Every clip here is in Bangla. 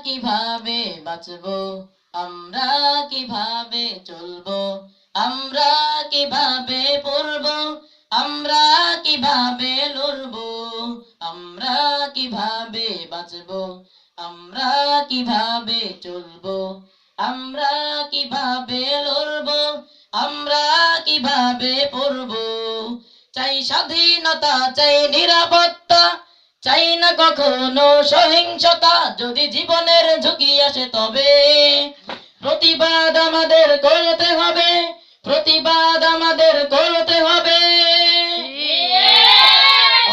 কিভাবে বাঁচবো, আমরা কিভাবে চলবো, আমরা কিভাবে পড়বো, আমরা কিভাবে লড়বো, আমরা কিভাবে বাঁচবো, আমরা কিভাবে চলবো, আমরা কিভাবে লড়বো, আমরা কিভাবে পড়বো। চাই স্বাধীনতা, চাই নিরাপত্তা, চাই না কখনো সহিংসতা। যদি জীবনের ঝুঁকি আসে তবে প্রতিবাদ আমাদের করতে হবে, প্রতিবাদ আমাদের করতে হবে।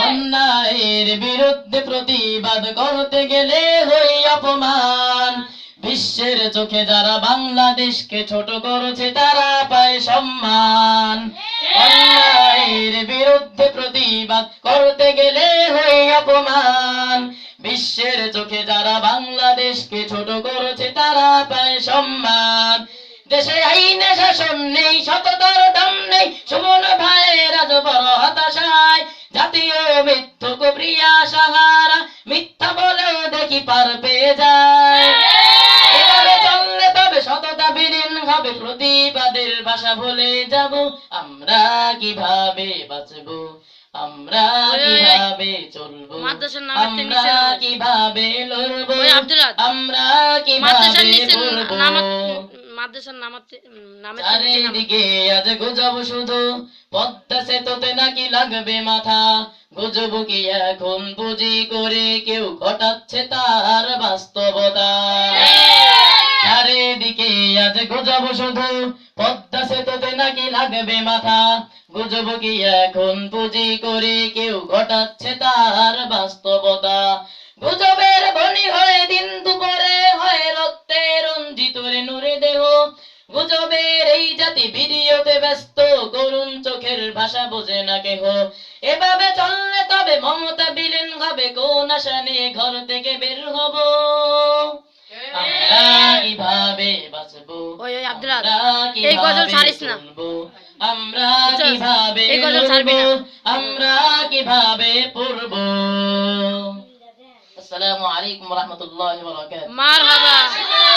অন্যায়ের বিরুদ্ধে প্রতিবাদ করতে গেলে হই অপমান। বিশ্বের চোখে যারা বাংলাদেশকে ছোট করেছে তারা পায় সম্মান। অন্যায়ের বিরুদ্ধে প্রতিবাদ করতে গেলে হই অপমান। বিশ্বের চোখে যারা বাংলাদেশকে ছোট করেছে তারা পায় সম্মান। দেশে আইনে শাসন নেই, সততার দাম নেই, সুমন ভাইয়ের আজ বড় হতাশায়। জাতীয় মিথ্যুক প্রিয়া সাহারা, মিথ্যা বলেও দেখি পার পেয়ে যায়। এভাবে চললে তবে সততা বিলীন হবে, প্রতিবাদের ভাষা ভুলে যাব। আমরা কিভাবে বাঁচবো, আমরা কিভাবে চলবো, আমরা কিভাবে লড়বো, আমরা কিভাবে পড়বো। চারিদিকে আজ গুজব শুধু, পদ্মা সেতুতে নাকি লাগবে মাথা। গুজব কি এখন পুঁজি করে কেউ ঘটাচ্ছে তার বাস্তবতা। চারিদিকে আজ গুজব শুধু, পদ্মা সেতুতে নাকি লাগবে মাথা। গুজব কি এখন পুঁজি করে কেউ ঘটাচ্ছে তার বাস্তবতা। গুজবের বনি হয়ে দিন দুপুরে হয় রক্তে রঞ্জিত রে নুরে দেহ। গুজবের এই জাতি ভিডিওতে ব্যস্ত, করুণ চোখের ভাষা বোঝে না কেহ। এভাবে চললে তবে মমতা বিলীন হবে, কোন আশা নিয়ে ঘর থেকে বের হব। আমরা কিভাবে বাঁচবো, আমরা কিভাবে চলবো, আমরা কিভাবে লড়বো, আমরা কিভাবে পড়বো। আসসালামু আলাইকুম ওয়া রাহমাতুল্লাহি ওয়া বারাকাতুহু। মারহাবা।